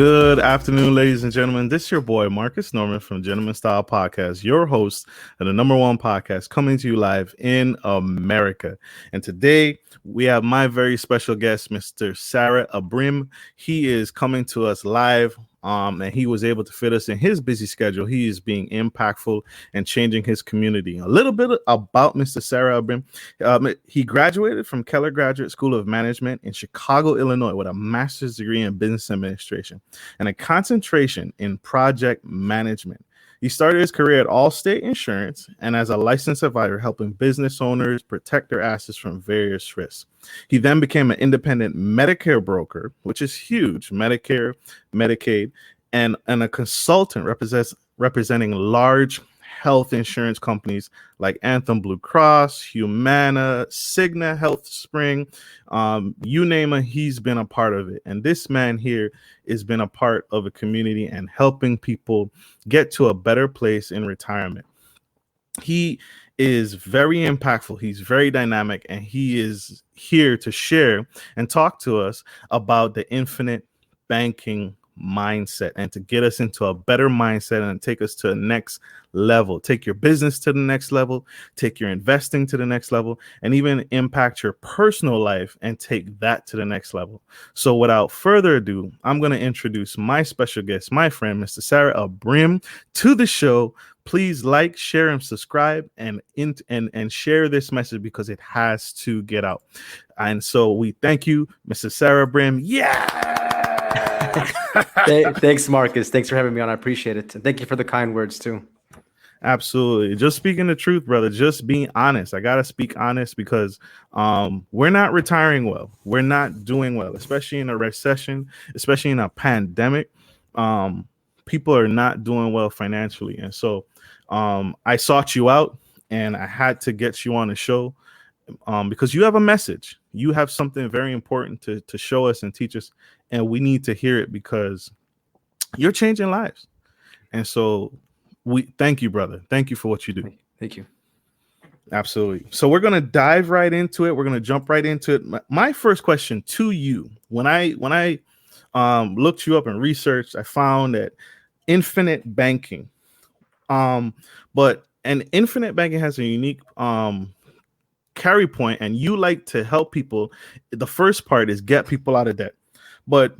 Good afternoon, ladies and gentlemen. This is your boy, Marcus Norman from Gentleman Style Podcast, your host of the number one podcast coming to you live in America. And today we have my very special guest, Mr. Sarry Ibrahim. He is coming to us live. And he was able to fit us in his busy schedule. He is being impactful and changing his community. A little bit about Mr. Sarry Ibrahim. He graduated from Keller Graduate School of Management in Chicago, Illinois, with a master's degree in business administration and a concentration in project management. He started his career at Allstate Insurance and as a licensed advisor, helping business owners protect their assets from various risks. He then became an independent Medicare broker, which is huge, Medicare, Medicaid, and a consultant representing large health insurance companies like Anthem Blue Cross, Humana, Cigna, Health Spring, you name it, he's been a part of it. And this man here has been a part of a community and helping people get to a better place in retirement. He is very impactful. He's very dynamic, and he is here to share and talk to us about the infinite banking mindset and to get us into a better mindset and take us to the next level, take your business to the next level, take your investing to the next level, and even impact your personal life and take that to the next level. So without further ado, I'm going to introduce my special guest, my friend, Mr. Sarry Ibrahim, to the show. Please like, share, and subscribe and share this message because it has to get out. And so we thank you, Mr. Sarry Ibrahim. Yeah. Thanks, Marcus. Thanks for having me on. I appreciate it. And thank you for the kind words too. Absolutely. Just speaking the truth, brother. Just being honest. I got to speak honest because we're not retiring well. We're not doing well, especially in a recession, especially in a pandemic. People are not doing well financially. And so I sought you out and I had to get you on the show because you have a message. You have something very important to show us and teach us. And we need to hear it because you're changing lives. And so we thank you, brother. Thank you for what you do. Thank you. Absolutely. So we're going to dive right into it. We're going to jump right into it. My first question to you, when I looked you up and researched, I found that infinite banking, but infinite banking has a unique carry point, and you like to help people. The first part is get people out of debt. But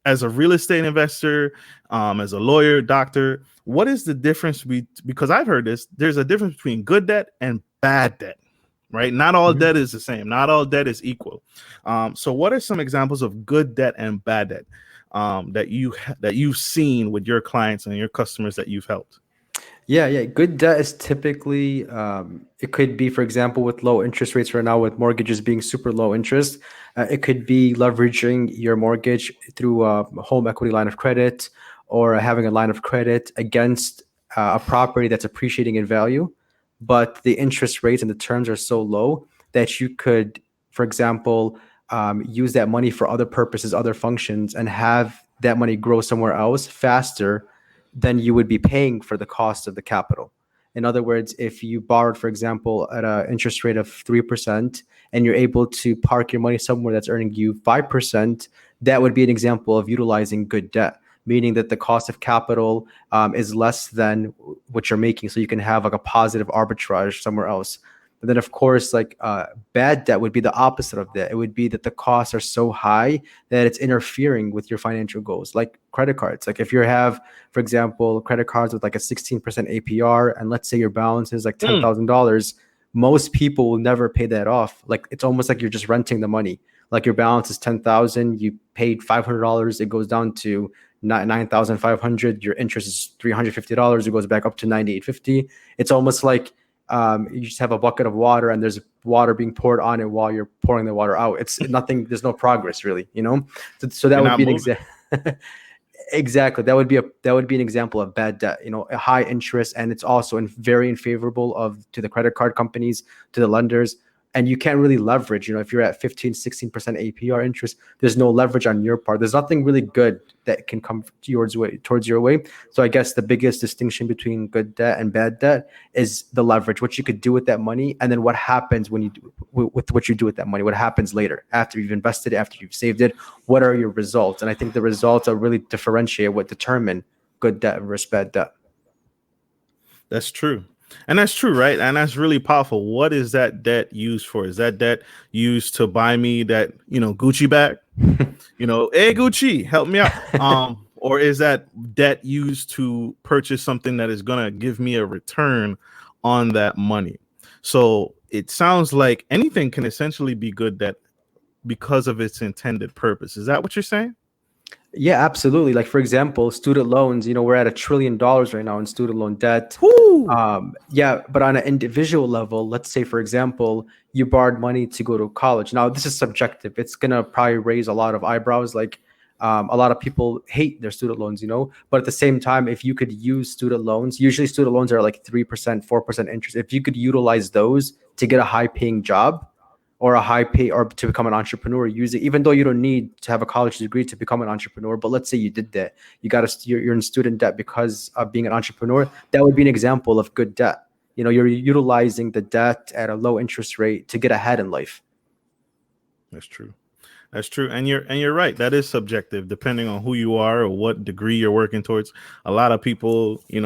as a real estate investor, as a lawyer, doctor, what is the difference? Because I've heard this, there's a difference between good debt and bad debt, right? Not all debt is the same. Not all debt is equal. So what are some examples of good debt and bad debt that you've seen with your clients and your customers that you've helped? Yeah. Good debt is typically, it could be, for example, with low interest rates right now, with mortgages being super low interest. It could be leveraging your mortgage through a home equity line of credit or having a line of credit against a property that's appreciating in value, but the interest rates and the terms are so low that you could, for example, use that money for other purposes, other functions, and have that money grow somewhere else faster than you would be paying for the cost of the capital. In other words, if you borrowed, for example, at an interest rate of 3% and you're able to park your money somewhere that's earning you 5%, that would be an example of utilizing good debt, meaning that the cost of capital is less than what you're making. So you can have like a positive arbitrage somewhere else. But then, of course, like bad debt would be the opposite of that. It would be that the costs are so high that it's interfering with your financial goals, like credit cards. Like if you have, for example, credit cards with like a 16% APR, and let's say your balance is like $10,000, most people will never pay that off. Like it's almost like you're just renting the money. Like your balance is $10,000, you paid $500, it goes down to $9,500. Your interest is $350, it goes back up to $9,850. It's almost like you just have a bucket of water and there's water being poured on it while you're pouring the water out. It's nothing. There's no progress really, So that would be an example. Exactly. That would be an example of bad debt, a high interest, and it's also very unfavorable to the credit card companies, to the lenders. and you can't really leverage. If you're at 15, 16% APR interest, there's no leverage on your part. There's nothing really good that can come towards your way. So I guess the biggest distinction between good debt and bad debt is the leverage, what you could do with that money, and then what happens when you do with what you do with that money. What happens later after you've invested it, after you've saved it? What are your results? And I think the results are really differentiate what determine good debt versus bad debt. That's true. And that's true, right? And that's really powerful. What is that debt used for? Is that debt used to buy me that, Gucci bag? Hey Gucci, help me out. Or is that debt used to purchase something that is gonna give me a return on that money? So it sounds like anything can essentially be good debt because of its intended purpose. Is that what you're saying? Yeah, absolutely. Like, for example, student loans, we're at $1 trillion right now in student loan debt. Yeah, but on an individual level, let's say, for example, you borrowed money to go to college. Now, this is subjective. It's going to probably raise a lot of eyebrows. Like, a lot of people hate their student loans, but at the same time, if you could use student loans, usually student loans are like 3%, 4% interest. If you could utilize those to get a high paying job, or a high pay, or to become an entrepreneur, use it, even though you don't need to have a college degree to become an entrepreneur. But let's say you did that, you're in student debt because of being an entrepreneur. That would be an example of good debt. You're utilizing the debt at a low interest rate to get ahead in life. That's true. That's true. And you're right. That is subjective, depending on who you are or what degree you're working towards. A lot of people, you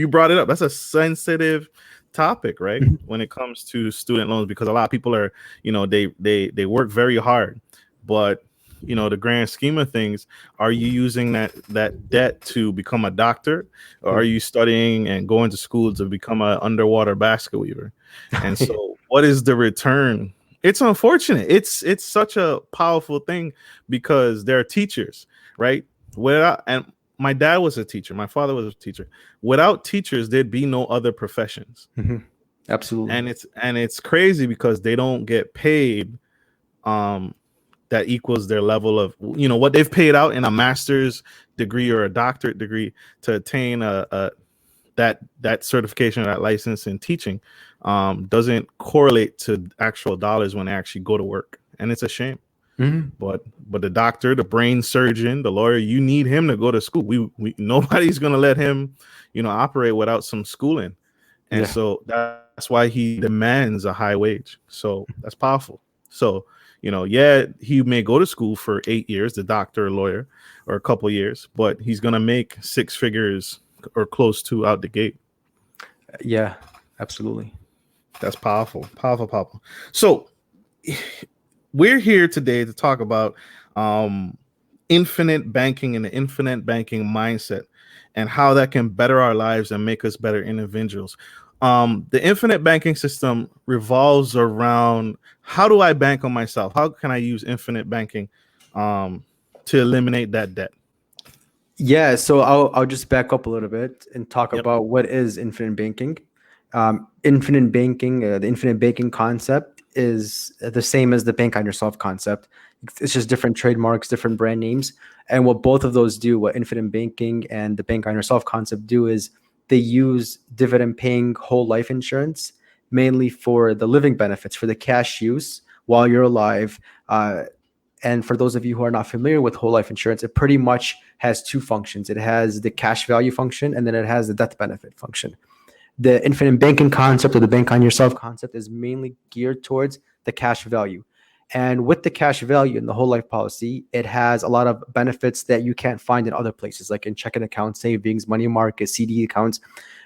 brought it up. That's a sensitive topic, right? When it comes to student loans, because a lot of people are, they work very hard, but the grand scheme of things, are you using that debt to become a doctor, or are you studying and going to school to become an underwater basket weaver? And so what is the return? It's unfortunate. It's such a powerful thing, because there are teachers, right? And my dad was a teacher. My father was a teacher. Without teachers, there'd be no other professions. Mm-hmm. Absolutely. And it's crazy because they don't get paid that equals their level of, what they've paid out in a master's degree or a doctorate degree to attain that certification or that license in teaching doesn't correlate to actual dollars when they actually go to work. And it's a shame. Mm-hmm. But the doctor, the brain surgeon, the lawyer, you need him to go to school. We nobody's gonna let him, operate without some schooling, and so that's why he demands a high wage. So that's powerful. So he may go to school for 8 years, the doctor or lawyer, or a couple years, but he's gonna make 6 figures or close to out the gate. Yeah, absolutely. That's powerful. So we're here today to talk about infinite banking and the infinite banking mindset, and how that can better our lives and make us better individuals. The infinite banking system revolves around, how do I bank on myself? How can I use infinite banking to eliminate that debt? Yeah, so I'll just back up a little bit and talk about what is infinite banking. Infinite banking, the infinite banking concept is the same as the bank on yourself concept. It's just different trademarks, different brand names. And what both of those do, what infinite banking and the bank on yourself concept do, is they use dividend paying whole life insurance mainly for the living benefits, for the cash use while you're alive. And for those of you who are not familiar with whole life insurance, it pretty much has 2 functions. It has the cash value function, and then it has the death benefit function. The infinite banking concept, or the bank on yourself concept, is mainly geared towards the cash value. And with the cash value in the whole life policy, it has a lot of benefits that you can't find in other places, like in checking accounts, savings, money market, CD accounts.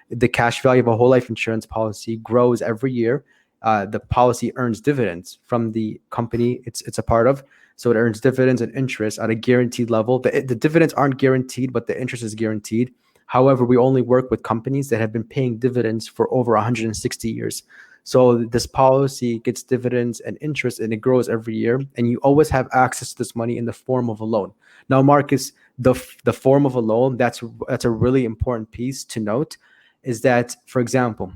The cash value of a whole life insurance policy grows every year. The policy earns dividends from the company it's a part of. So it earns dividends and interest at a guaranteed level. The dividends aren't guaranteed, but the interest is guaranteed. However, we only work with companies that have been paying dividends for over 160 years. So this policy gets dividends and interest, and it grows every year. And you always have access to this money in the form of a loan. Now, Marcus, the form of a loan, that's a really important piece to note, is that, for example,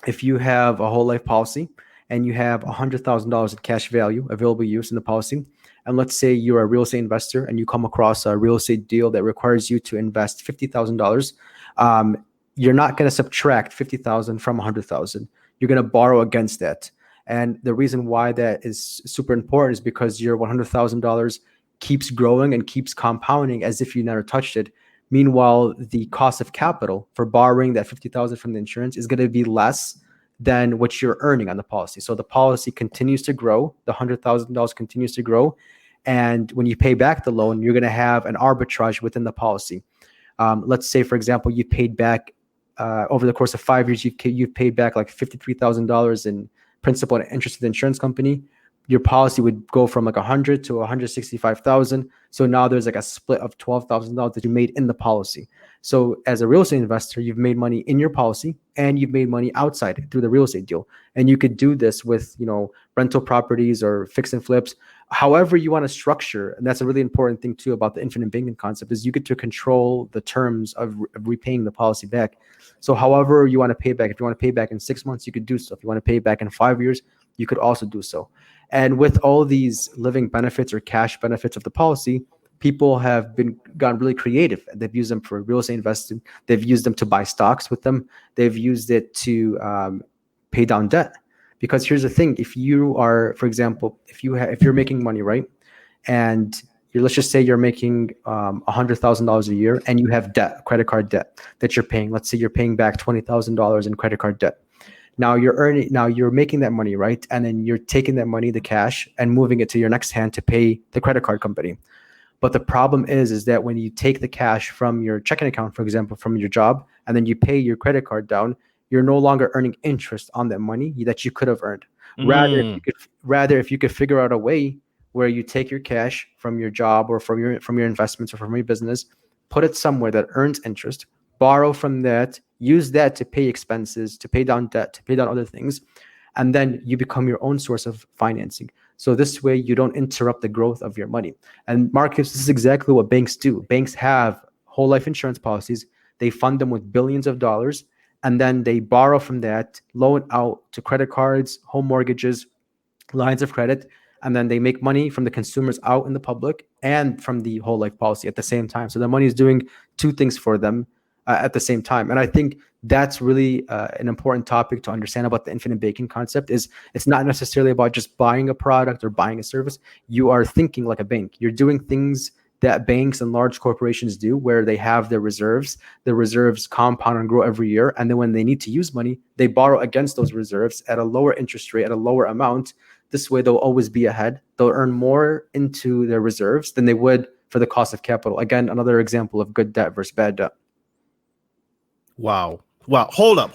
if you have a whole life policy and you have $100,000 in cash value available use in the policy, and let's say you're a real estate investor and you come across a real estate deal that requires you to invest $50,000, you're not going to subtract $50,000 from $100,000. you're going to borrow against that. And the reason why that is super important is because your $100,000 keeps growing and keeps compounding as if you never touched it. Meanwhile, the cost of capital for borrowing that 50,000 from the insurance is going to be less than what you're earning on the policy. So the policy continues to grow, the $100,000 continues to grow, and when you pay back the loan, you're going to have an arbitrage within the policy. Let's say, for example, you paid back over the course of 5 years, you've paid back like $53,000 in principal and interest to the insurance company. Your policy would go from like 100 to 165,000. So now there's like a split of $12,000 that you made in the policy. So as a real estate investor, you've made money in your policy and you've made money outside through the real estate deal. And you could do this with, rental properties or fix and flips, however you want to structure. And that's a really important thing too about the infinite banking concept is you get to control the terms of repaying the policy back. So however you want to pay back, if you want to pay back in 6 months, you could do so. If you want to pay back in 5 years, you could also do so. And with all these living benefits or cash benefits of the policy, people have gotten really creative. They've used them for real estate investing. They've used them to buy stocks with them. They've used it to pay down debt. Because here's the thing: if you are, for example, if you're making money, right, and let's just say you're making $100,000 a year, and you have debt, credit card debt that you're paying. Let's say you're paying back $20,000 in credit card debt. Now you're making that money, right? And then you're taking that money, the cash, and moving it to your next hand to pay the credit card company. But the problem is that when you take the cash from your checking account, for example, from your job, and then you pay your credit card down, you're no longer earning interest on that money that you could have earned. Rather, if you could figure out a way where you take your cash from your job or from your investments or from your business, put it somewhere that earns interest, borrow from that, use that to pay expenses, to pay down debt, to pay down other things, and then you become your own source of financing. So this way you don't interrupt the growth of your money. And Marcus, this is exactly what banks do. Banks have whole life insurance policies. They fund them with billions of dollars, and then they borrow from that, loan out to credit cards, home mortgages, lines of credit, and then they make money from the consumers out in the public and from the whole life policy at the same time. So the money is doing two things for them at the same time. And I think that's really an important topic to understand about the infinite banking concept. Is it's not necessarily about just buying a product or buying a service. You are thinking like a bank. You're doing things that banks and large corporations do, where they have their reserves. The reserves compound and grow every year. And then when they need to use money, they borrow against those reserves at a lower interest rate, at a lower amount. This way, they'll always be ahead. They'll earn more into their reserves than they would for the cost of capital. Again, another example of good debt versus bad debt. Wow. Hold up.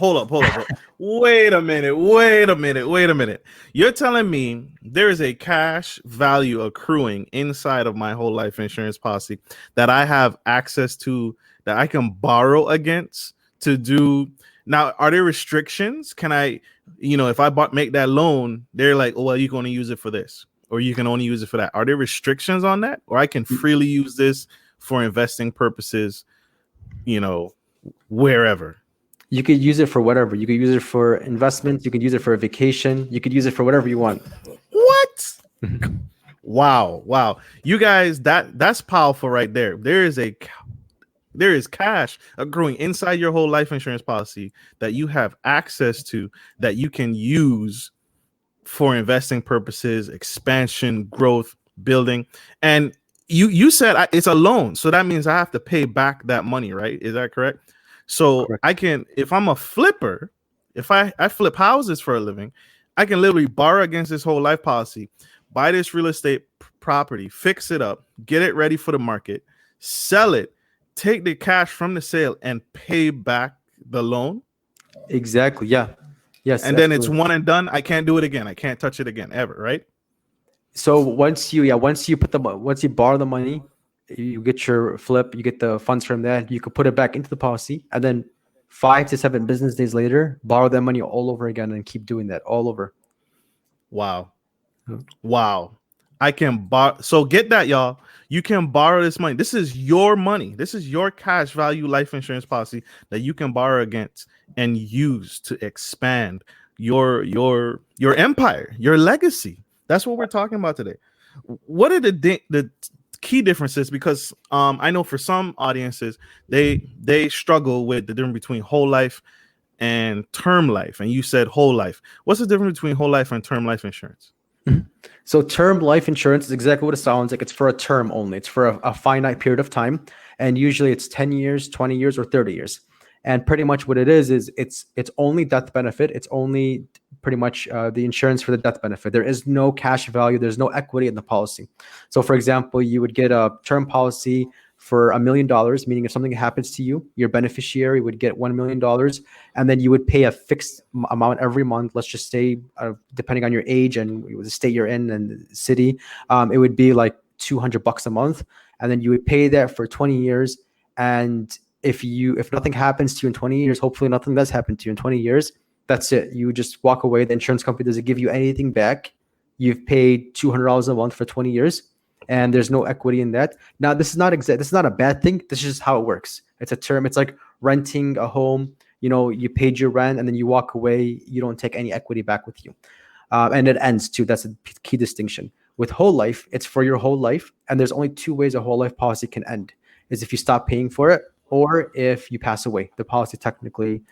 Wait a minute. You're telling me there is a cash value accruing inside of my whole life insurance policy that I have access to, that I can borrow against to do. Now, are there restrictions? Can I, if I make that loan, they're like, oh, well, you're going to use it for this, or you can only use it for that. Are there restrictions on that? Or I can freely use this for investing purposes, wherever? You could use it for whatever. You could use it for investments. You could use it for a vacation. You could use it for whatever you want. What? Wow. You guys, that's powerful right there. There is cash accruing inside your whole life insurance policy that you have access to, that you can use for investing purposes, expansion, growth, building. And you said it's a loan. So that means I have to pay back that money, right? Is that correct? So correct. I can, if I'm a flipper, if I flip houses for a living, I can literally borrow against this whole life policy, buy this real estate property, fix it up, get it ready for the market, sell it, take the cash from the sale and pay back the loan. Exactly. Yeah. Yes. And then it's one and done. I can't do it again. I can't touch it again ever. Right. So once you borrow the money, you get your flip, you get the funds from that, you could put it back into the policy, and then 5 to 7 business days later, borrow that money all over again and keep doing that all over. Wow. I can borrow. So get that, y'all. You can borrow this money. This is your money. This is your cash value life insurance policy that you can borrow against and use to expand your empire, your legacy. That's what we're talking about today. What are the key differences? Because I know for some audiences, they struggle with the difference between whole life and term life, and you said whole life. What's the difference between whole life and term life insurance? Mhm. So term life insurance is exactly what it sounds like. It's for a term only. It's for a finite period of time, and usually it's 10 years, 20 years, or 30 years. And pretty much what it is it's only death benefit. It's only pretty much the insurance for the death benefit. There is no cash value. There's no equity in the policy. So, for example, you would get a term policy for $1 million, meaning if something happens to you, your beneficiary would get $1 million, and then you would pay a fixed amount every month. Let's just say, depending on your age and the state you're in and the city, it would be like $200 a month, and then you would pay that for 20 years. And if nothing happens to you in 20 years, hopefully nothing does happen to you in 20 years, that's it. You just walk away. The insurance company doesn't give you anything back. You've paid $200 a month for 20 years, and there's no equity in that. Now, this is not This is not a bad thing. This is just how it works. It's a term. It's like renting a home. You paid your rent, and then you walk away. You don't take any equity back with you, and it ends too. That's a key distinction. With whole life, it's for your whole life, and there's only two ways a whole life policy can end: is if you stop paying for it, or if you pass away. The policy technically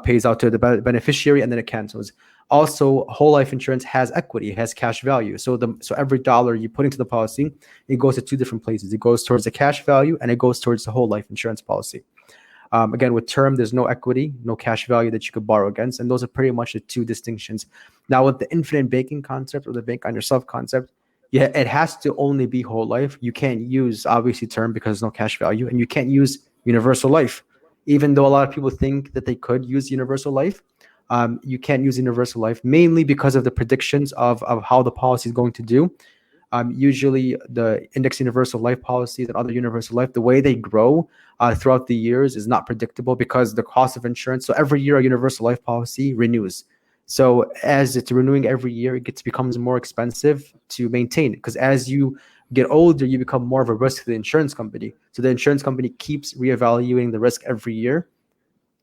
pays out to the beneficiary, and then it cancels. Also, whole life insurance has equity, it has cash value. So every dollar you put into the policy, it goes to two different places. It goes towards the cash value, and it goes towards the whole life insurance policy. Again, with term, there's no equity, no cash value that you could borrow against, and those are pretty much the two distinctions. Now, with the infinite banking concept, or the bank on yourself concept, yeah, it has to only be whole life. You can't use, obviously, term because there's no cash value, and you can't use universal life. Even though a lot of people think that they could use universal life, you can't use universal life, mainly because of the predictions of how the policy is going to do. Usually the index universal life policies and other universal life, the way they grow throughout the years is not predictable because the cost of insurance. So every year a universal life policy renews. So as it's renewing every year, it becomes more expensive to maintain, because as you get older, you become more of a risk to the insurance company. So the insurance company keeps reevaluating the risk every year,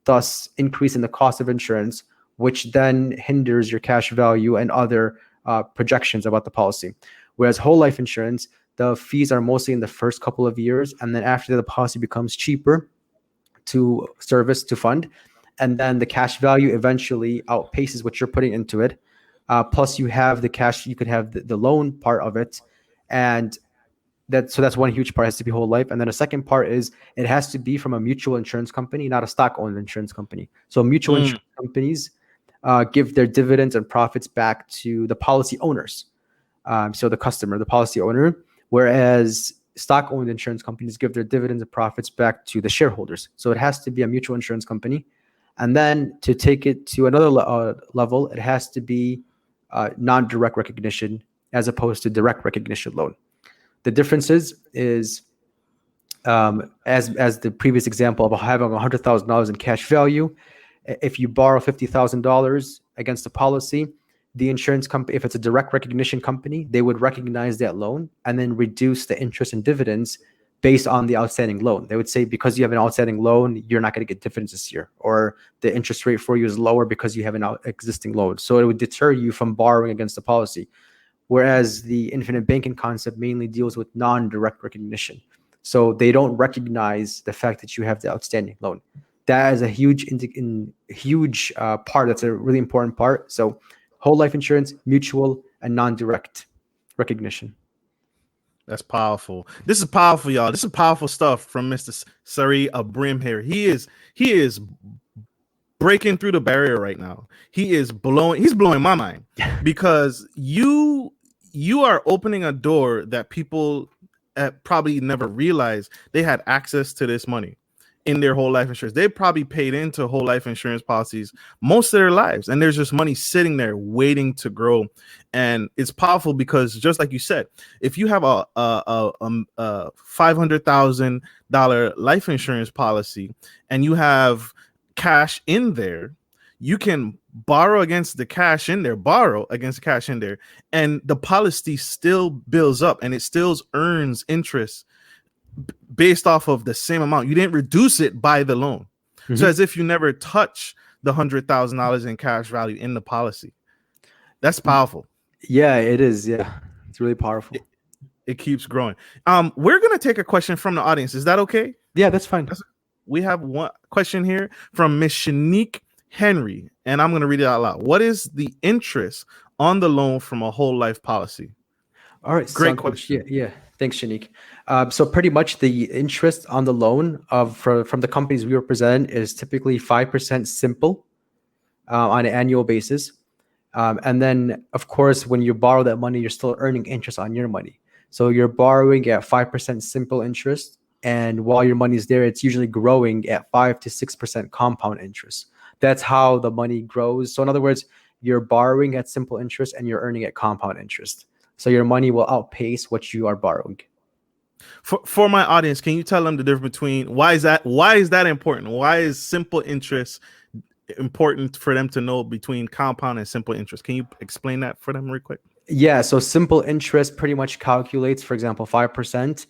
thus increasing the cost of insurance, which then hinders your cash value and other projections about the policy. Whereas whole life insurance, the fees are mostly in the first couple of years, and then after that, the policy becomes cheaper to service, to fund, and then the cash value eventually outpaces what you're putting into it. Plus, you have the cash, you could have the loan part of it, and that's one huge part. It has to be whole life. And then a second part is it has to be from a mutual insurance company, not a stock-owned insurance company. So mutual insurance companies give their dividends and profits back to the policy owners. So the customer, the policy owner, whereas stock-owned insurance companies give their dividends and profits back to the shareholders. So it has to be a mutual insurance company. And then to take it to another level, it has to be non-direct recognition as opposed to direct recognition loan. The differences is, as the previous example of having $100,000 in cash value, if you borrow $50,000 against the policy, the insurance company, if it's a direct recognition company, they would recognize that loan and then reduce the interest and dividends based on the outstanding loan. They would say, because you have an outstanding loan, you're not going to get dividends this year, or the interest rate for you is lower because you have an existing loan. So it would deter you from borrowing against the policy. Whereas the infinite banking concept mainly deals with non-direct recognition. So they don't recognize the fact that you have the outstanding loan. That is a huge part. That's a really important part. So whole life insurance, mutual, and non-direct recognition. That's powerful. This is powerful, y'all. This is powerful stuff from Mr. Sarry Ibrahim here. He is breaking through the barrier right now. He's blowing my mind, because you are opening a door that people probably never realized they had access to this money in their whole life insurance. They probably paid into whole life insurance policies most of their lives, and there's just money sitting there waiting to grow. And it's powerful because, just like you said, if you have a $500,000 life insurance policy and you have cash in there, you can borrow against the cash in there, and the policy still builds up and it still earns interest based off of the same amount. You didn't reduce it by the loan. Mm-hmm. So as if you never touch the $100,000 in cash value in the policy. That's powerful. Yeah, it is. Yeah, it's really powerful. It keeps growing. We're going to take a question from the audience. Is that okay? Yeah, that's fine. We have one question here from Miss Shanique Henry, and I'm going to read it out loud. What is the interest on the loan from a whole life policy? All right, Great sounds good. Yeah, question. yeah. Thanks, Shanique. So pretty much the interest on the loan from the companies we represent is typically 5% simple on an annual basis. And then, of course, when you borrow that money, you're still earning interest on your money. So you're borrowing at 5% simple interest. And while your money's there, it's usually growing at 5 to 6% compound interest. That's how the money grows. So in other words, you're borrowing at simple interest and you're earning at compound interest. So your money will outpace what you are borrowing. For my audience, can you tell them the difference between why is that important? Why is simple interest important for them to know between compound and simple interest? Can you explain that for them real quick? Yeah, so simple interest pretty much calculates, for example, 5%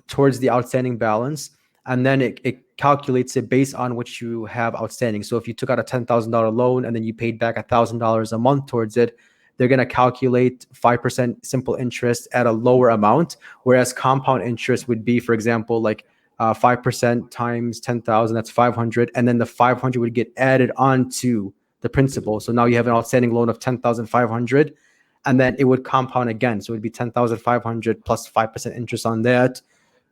towards the outstanding balance. And then it calculates it based on what you have outstanding. So if you took out a $10,000 loan and then you paid back $1,000 a month towards it, they're going to calculate 5% simple interest at a lower amount. Whereas compound interest would be, for example, like 5% times 10,000, that's 500. And then the 500 would get added onto the principal. So now you have an outstanding loan of 10,500, and then it would compound again. So it would be 10,500 plus 5% interest on that.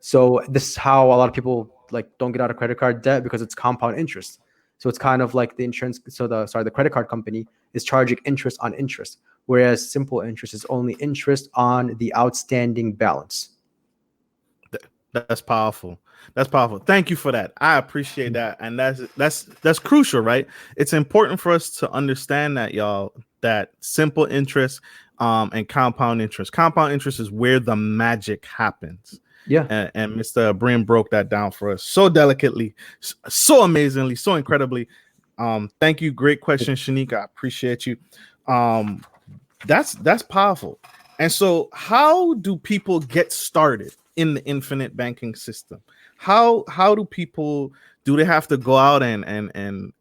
So this is how a lot of people like don't get out of credit card debt, because it's compound interest. So it's kind of like the insurance. So the credit card company is charging interest on interest, whereas simple interest is only interest on the outstanding balance. That's powerful. That's powerful. Thank you for that. I appreciate that. And that's crucial, right? It's important for us to understand that, y'all, that simple interest and compound interest. Compound interest is where the magic happens. Yeah. And Mr. Ibrahim broke that down for us so delicately, so amazingly, so incredibly. Thank you. Great question, Shanika. I appreciate you. That's powerful. And so how do people get started in the infinite banking system? How do people, do they have to go out and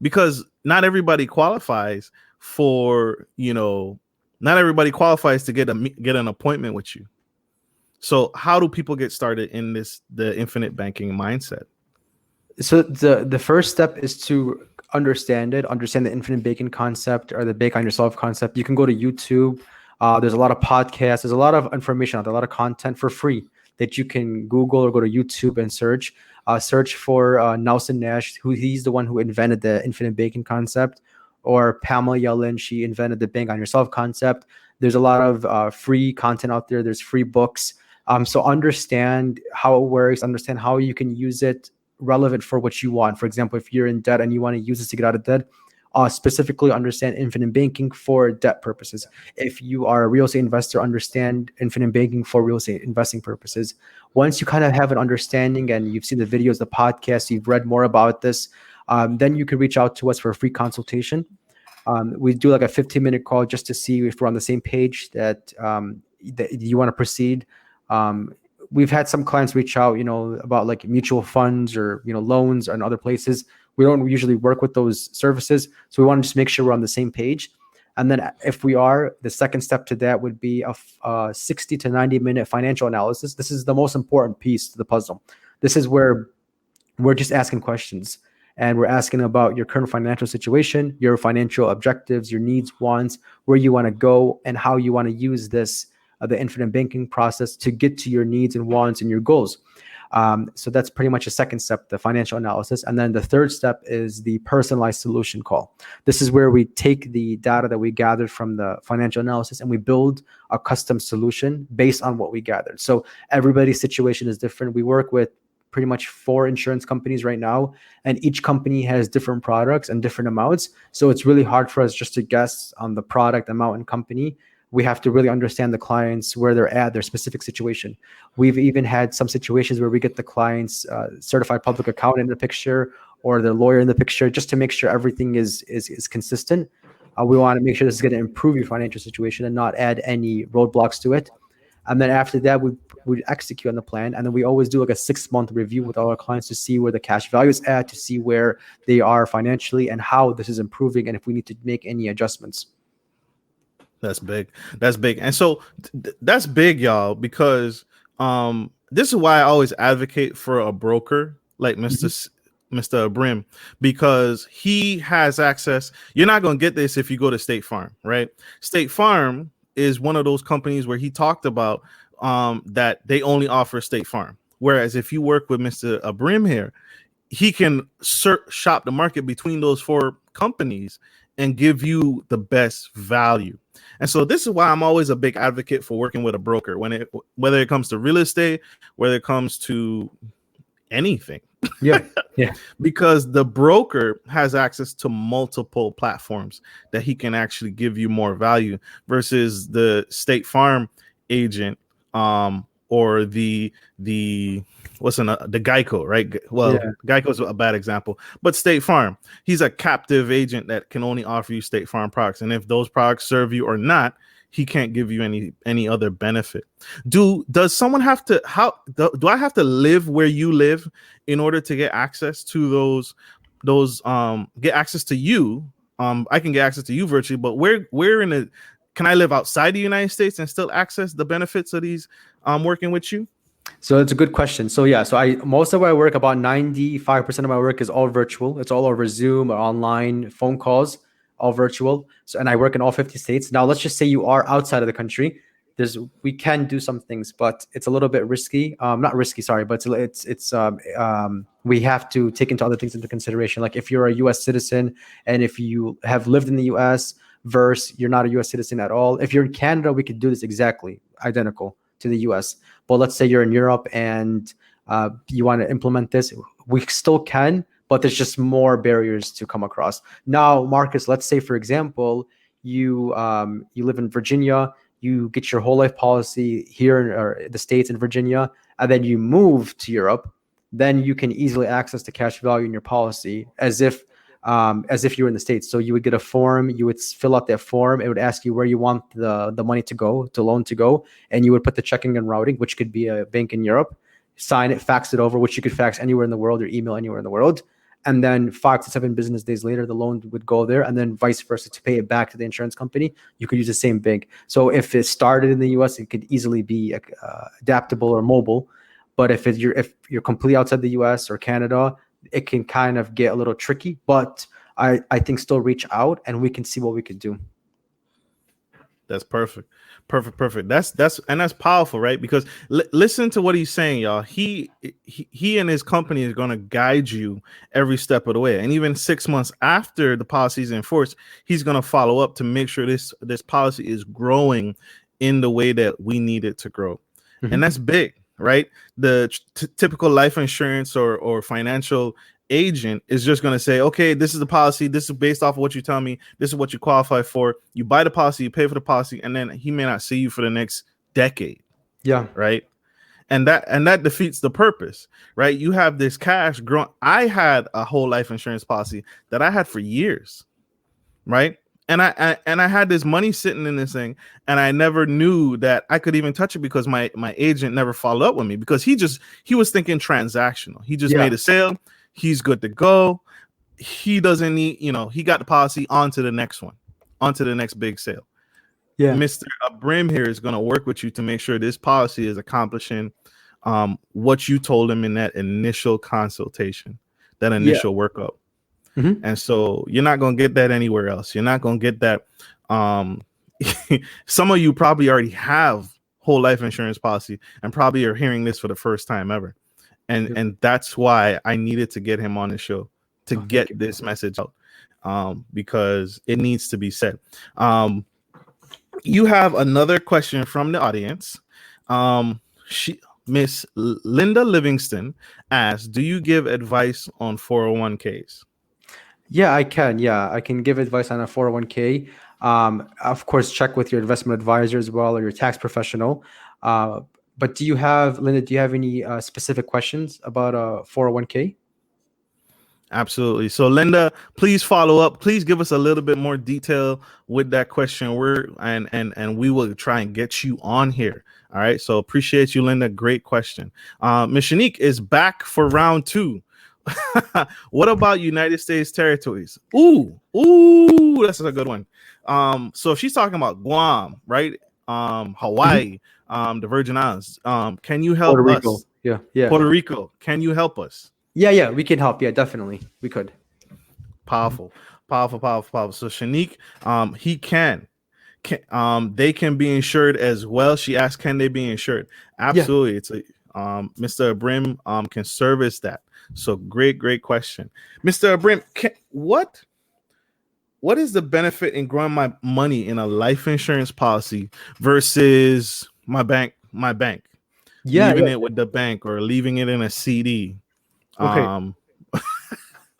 because not everybody qualifies for, not everybody qualifies to get an appointment with you. So how do people get started in the infinite banking mindset? So the first step is to understand the infinite banking concept, or the bake on yourself concept. You can go to YouTube. There's a lot of podcasts. There's a lot of information out there, a lot of content for free that you can Google or go to YouTube and search. Search for Nelson Nash, he's the one who invented the infinite banking concept, or Pamela Yellen. She invented the bank on yourself concept. There's a lot of free content out there. There's free books. So understand how it works. Understand how you can use it relevant for what you want. For example, if you're in debt and you want to use this to get out of debt, specifically understand infinite banking for debt purposes. If you are a real estate investor, understand infinite banking for real estate investing purposes. Once you kind of have an understanding and you've seen the videos, the podcasts, you've read more about this, then you can reach out to us for a free consultation. We do like a 15-minute call just to see if we're on the same page, that you want to proceed. We've had some clients reach out, about like mutual funds or, loans and other places. We don't usually work with those services. So we want to just make sure we're on the same page. And then if we are, the second step to that would be a 60 to 90-minute financial analysis. This is the most important piece to the puzzle. This is where we're just asking questions, and we're asking about your current financial situation, your financial objectives, your needs, wants, where you want to go, and how you want to use this, the infinite banking process, to get to your needs and wants and your goals. So that's pretty much a second step, the financial analysis. And then the third step is the personalized solution call. This is where we take the data that we gathered from the financial analysis and we build a custom solution based on what we gathered. So everybody's situation is different. We work with pretty much 4 insurance companies right now, and each company has different products and different amounts. So it's really hard for us just to guess on the product, amount, and company. We have to really understand the clients, where they're at, their specific situation. We've even had some situations where we get the client's certified public accountant in the picture, or their lawyer in the picture, just to make sure everything is consistent. We want to make sure this is going to improve your financial situation and not add any roadblocks to it. And then after that, we execute on the plan. And then we always do like a 6-month review with all our clients to see where the cash value is at, to see where they are financially and how this is improving, and if we need to make any adjustments. That's big. That's big. And so that's big, y'all, because this is why I always advocate for a broker like Mr. Mr. Ibrahim, because he has access. You're not going to get this if you go to State Farm, right? State Farm is one of those companies where he talked about that they only offer State Farm. Whereas if you work with Mr. Ibrahim here, he can shop the market between those four companies and give you the best value. And so this is why I'm always a big advocate for working with a broker whether it comes to real estate, whether it comes to anything. Yeah. Yeah. Because the broker has access to multiple platforms that he can actually give you more value versus the State Farm agent or the the Geico, right? Well, Yeah. Geico is a bad example, but State Farm, he's a captive agent that can only offer you State Farm products, and if those products serve you or not, he can't give you any other benefit. Does someone have to do I have to live where you live in order to get access to those get access to you? I can get access to you virtually, but where in the can I live outside the United States and still access the benefits of these working with you? So it's a good question. So yeah, so most of my work, about 95% of my work is all virtual. It's all over Zoom or online phone calls, all virtual. So, and I work in all 50 states. Now, let's just say you are outside of the country. We can do some things, but it's a little bit risky. Not risky, sorry, but we have to take other things into consideration. Like if you're a U.S. citizen and if you have lived in the U.S. versus you're not a U.S. citizen at all. If you're in Canada, we could do this exactly identical to the US. But let's say you're in Europe and you want to implement this, we still can, but there's just more barriers to come across. Now, Marcus, let's say, for example, you live in Virginia, you get your whole life policy here or the States in Virginia, and then you move to Europe, then you can easily access the cash value in your policy as if you were in the States. So you would get a form, you would fill out that form. It would ask you where you want the money to go, the loan to go. And you would put the checking and routing, which could be a bank in Europe, sign it, fax it over, which you could fax anywhere in the world or email anywhere in the world. And then 5 to 7 business days later, the loan would go there, and then vice versa to pay it back to the insurance company. You could use the same bank. So if it started in the US, it could easily be adaptable or mobile. But if you're completely outside the US or Canada, it can kind of get a little tricky, but I think still reach out and we can see what we could do. That's perfect. That's powerful, right? Because listen to what he's saying, y'all. He and his company is going to guide you every step of the way. And even 6 months after the policy is enforced, he's going to follow up to make sure this policy is growing in the way that we need it to grow. Mm-hmm. And that's big. Right, the typical life insurance or financial agent is just going to say, okay, this is the policy, this is based off of what you tell me, this is what you qualify for. You buy the policy, you pay for the policy, and then he may not see you for the next decade. Yeah, right. And that defeats the purpose, right? You have this cash growing. I had a whole life insurance policy that I had for years, right? And I had this money sitting in this thing, and I never knew that I could even touch it because my agent never followed up with me because he was thinking transactional. He just made a sale. He's good to go. He doesn't need, he got the policy onto the next one, onto the next big sale. Yeah. Mr. Ibrahim here is going to work with you to make sure this policy is accomplishing what you told him in that initial consultation, that initial workup. Mm-hmm. And so you're not going to get that anywhere else. You're not going to get that. Some of you probably already have whole life insurance policy and probably are hearing this for the first time ever. And that's why I needed to get him on the show to get this message out because it needs to be said. You have another question from the audience. Miss Linda Livingston asks, do you give advice on 401ks? Yeah, I can. Yeah, I can give advice on a 401k. Of course, check with your investment advisor as well or your tax professional. But Linda, do you have any specific questions about a 401k? Absolutely. So Linda, please follow up. Please give us a little bit more detail with that question. And we will try and get you on here. All right. So appreciate you, Linda. Great question. Ms. Shanique is back for round 2. What about United States territories? Ooh, that's a good one. So she's talking about Guam, right? Hawaii, the Virgin Islands. Can you help us? Yeah. Puerto Rico. Can you help us? Yeah, we can help. Yeah, definitely, we could. Powerful, powerful, powerful, powerful. So Shanique, he they can be insured as well. She asked, can they be insured? Yeah, Absolutely. It's a Mr. Abrim can service that. So great question. Mr. Abrim, what is the benefit in growing my money in a life insurance policy versus my bank, yeah, leaving yeah. it with the bank or leaving it in a CD? Okay, Um,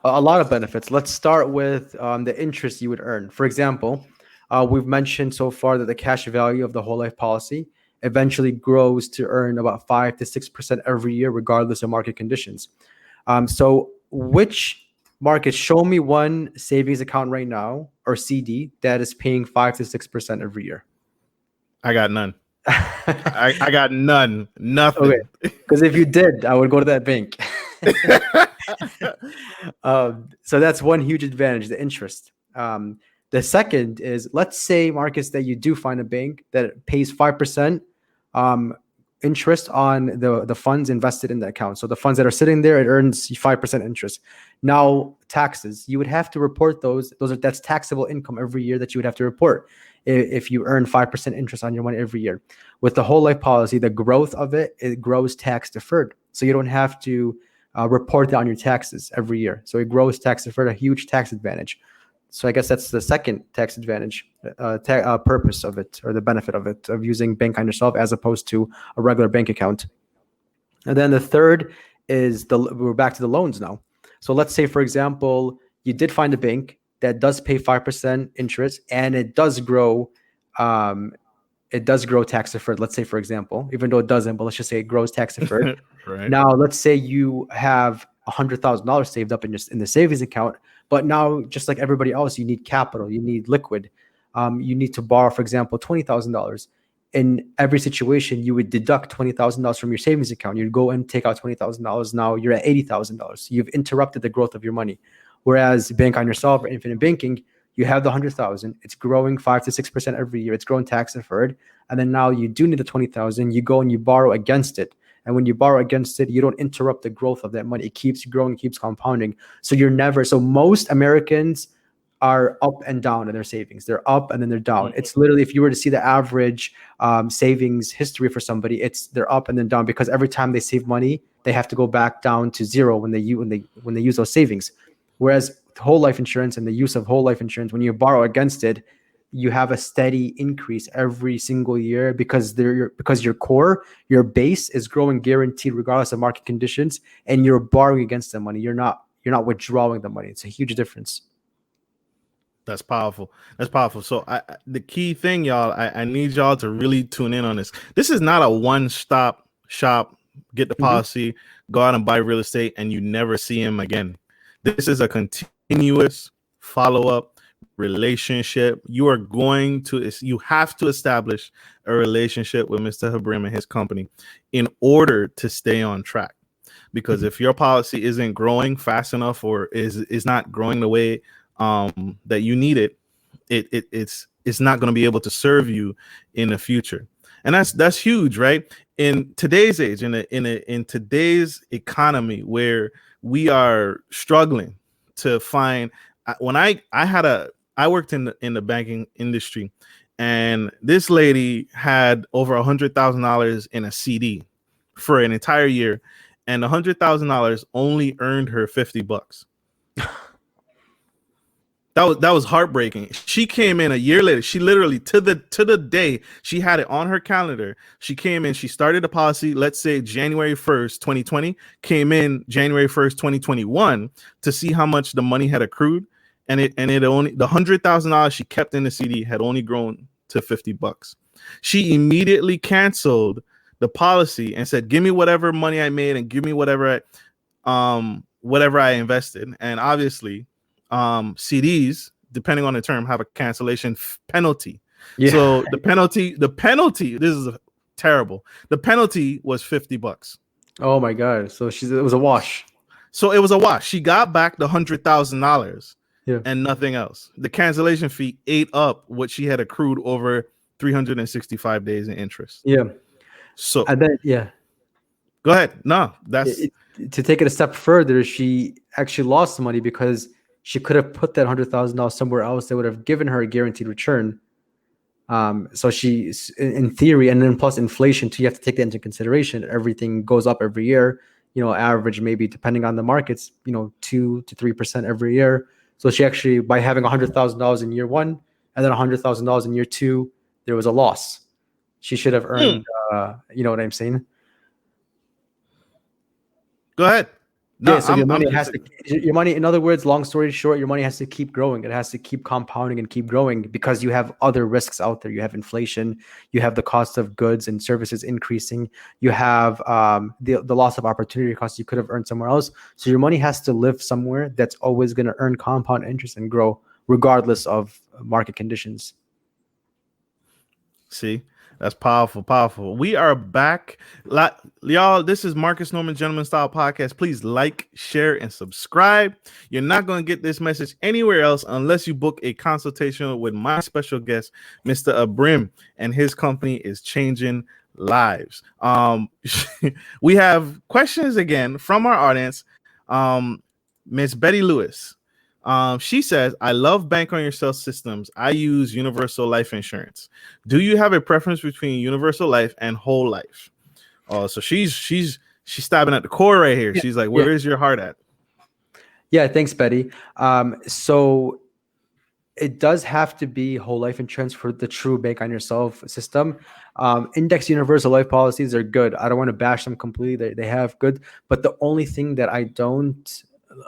a lot of benefits. Let's start with the interest you would earn. For example, we've mentioned so far that the cash value of the whole life policy eventually grows to earn about 5 to 6% every year, regardless of market conditions. So, which market? Show me one savings account right now or CD that is paying 5 to 6% every year. I got none. I got none. Okay, Nothing. because if you did, I would go to that bank. So that's one huge advantage, the interest. The second is, let's say, Marcus, that you do find a bank that pays 5% um, interest on the funds invested in the account. So the funds that are sitting there, it earns 5% interest. Now, taxes, you would have to report those. That's taxable income every year that you would have to report if you earn 5% interest on your money every year. With the whole life policy, the growth of it grows tax deferred. So you don't have to report that on your taxes every year. So it grows tax deferred, a huge tax advantage. So I guess that's the second tax advantage, purpose of it, or the benefit of it, of using bank on yourself as opposed to a regular bank account. And then the third is we're back to the loans now. So let's say, for example, you did find a bank that does pay 5% interest, and um, it does grow tax deferred. Let's say, for example, even though it doesn't, but let's just say it grows tax deferred. Right. Now, let's say you have $100,000 saved up in the savings account, but now, just like everybody else, you need capital, you need liquid, you need to borrow, for example, $20,000. In every situation, you would deduct $20,000 from your savings account. You'd go and take out $20,000. Now you're at $80,000. You've interrupted the growth of your money. Whereas bank on yourself or infinite banking, you have the 100,000. It's growing 5 to 6% every year. It's growing tax deferred, and then now you do need the 20,000. You go and you borrow against it. And when you borrow against it, you don't interrupt the growth of that money. It keeps growing, keeps compounding. So you're never. So most Americans are up and down in their savings. They're up and then they're down. It's literally, if you were to see the average savings history for somebody, they're up and then down, because every time they save money, they have to go back down to zero when they use those savings. Whereas whole life insurance and the use of whole life insurance, when you borrow against it, you have a steady increase every single year, because your base is growing guaranteed regardless of market conditions, and you're borrowing against the money. You're not withdrawing the money. It's a huge difference. That's powerful. That's powerful. So the key thing, y'all, I need y'all to really tune in on this. This is not a one-stop shop, get the policy, go out and buy real estate, and you never see him again. This is a continuous follow-up relationship. You have to establish a relationship with Mr. Ibrahim and his company in order to stay on track. Because if your policy isn't growing fast enough, or is not growing the way that you need it's not going to be able to serve you in the future. And that's huge, right? In today's age, in today's economy, where we are struggling to find. When I worked in the banking industry, and this lady had over $100,000 in a CD for an entire year, and $100,000 only earned her $50. That was heartbreaking. She came in a year later. She literally, to the day, she had it on her calendar. She came in, she started the policy, let's say January 1st, 2020, came in January 1st, 2021 to see how much the money had accrued. And it only, the $100,000 she kept in the CD had only grown to $50. She immediately canceled the policy and said, give me whatever money I made and give me whatever I invested. And obviously, CDs, depending on the term, have a cancellation penalty. Yeah. So the penalty, this is terrible. The penalty was $50. Oh my God. So it was a wash. So it was a wash. She got back the $100,000 and nothing else. The cancellation fee ate up what she had accrued over 365 days in interest. Yeah. So and then, yeah. Go ahead. No, that's to take it a step further, she actually lost some money because she could have put that $100,000 somewhere else that would have given her a guaranteed return. So she, in theory, and then plus inflation too, you have to take that into consideration. Everything goes up every year. Average maybe depending on the markets, 2 to 3% every year. So she actually, by having $100,000 in year one and then $100,000 in year two, there was a loss. She should have earned. You know what I'm saying? Go ahead. No, Yeah, so your money just, in other words, long story short, your money has to keep growing. It has to keep compounding and keep growing because you have other risks out there. You have inflation, you have the cost of goods and services increasing, you have the loss of opportunity costs you could have earned somewhere else. So your money has to live somewhere that's always going to earn compound interest and grow regardless of market conditions. See, that's powerful, powerful. We are back. Y'all, this is Marcus Norman Gentleman Style Podcast. Please like, share, and subscribe. You're not going to get this message anywhere else unless you book a consultation with my special guest, Mr. Ibrahim, and his company is changing lives. We have questions again from our audience. Miss Betty Lewis. She says, I love Bank on Yourself systems. I use universal life insurance. Do you have a preference between universal life and whole life? So she's stabbing at the core right here. She's like, where is your heart at? Yeah, thanks, Betty. So it does have to be whole life insurance for the true Bank on Yourself system. Index universal life policies are good. I don't want to bash them completely. They have good, but the only thing that I don't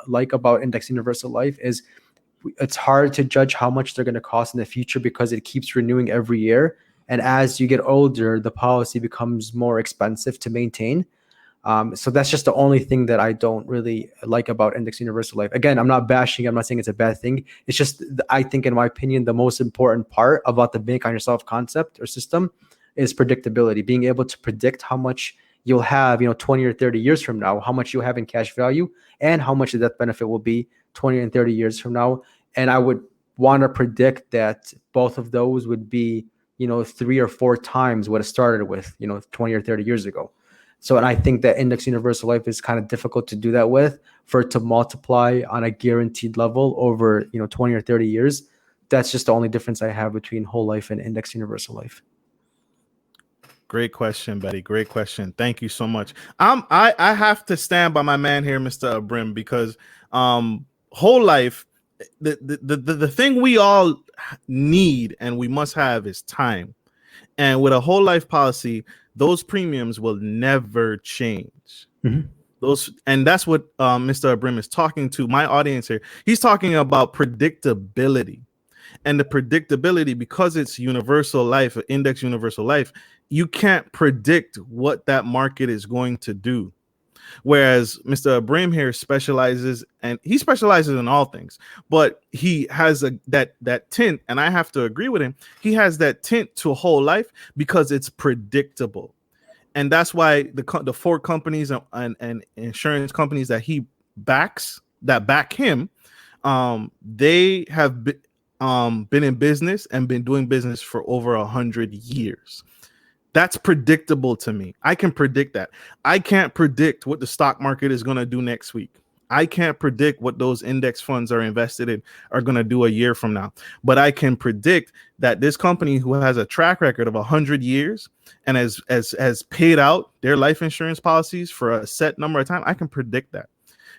like about index universal life is it's hard to judge how much they're going to cost in the future because it keeps renewing every year. And as you get older, the policy becomes more expensive to maintain. So that's just the only thing that I don't really like about index universal life. Again, I'm not bashing. I'm not saying it's a bad thing. It's just, I think, in my opinion, the most important part about the Bank on Yourself concept or system is predictability, being able to predict how much you'll have, 20 or 30 years from now, how much you have in cash value and how much the death benefit will be 20 and 30 years from now. And I would want to predict that both of those would be, 3 or 4 times what it started with, 20 or 30 years ago. So, and I think that index universal life is kind of difficult to do that with, for it to multiply on a guaranteed level over, 20 or 30 years. That's just the only difference I have between whole life and index universal life. Great question, Betty. Great question. Thank you so much. I have to stand by my man here, Mr. Ibrahim, because whole life, the thing we all need and we must have is time. And with a whole life policy, those premiums will never change. Mm-hmm. And that's what Mr. Ibrahim is talking to my audience here. He's talking about predictability. And the predictability, because it's universal life, index universal life, you can't predict what that market is going to do. Whereas Mr. Ibrahim here specializes, and he specializes in all things, but he has that tint, and I have to agree with him. He has that tint to a whole life because it's predictable. And that's why the 4 companies and insurance companies that he backs, that back him, they have been in business and been doing business for over 100 years. That's predictable to me. I can predict that. I can't predict what the stock market is going to do next week. I can't predict what those index funds are invested in are going to do a year from now. But I can predict that this company, who has a track record of 100 years and has paid out their life insurance policies for a set number of time, I can predict that.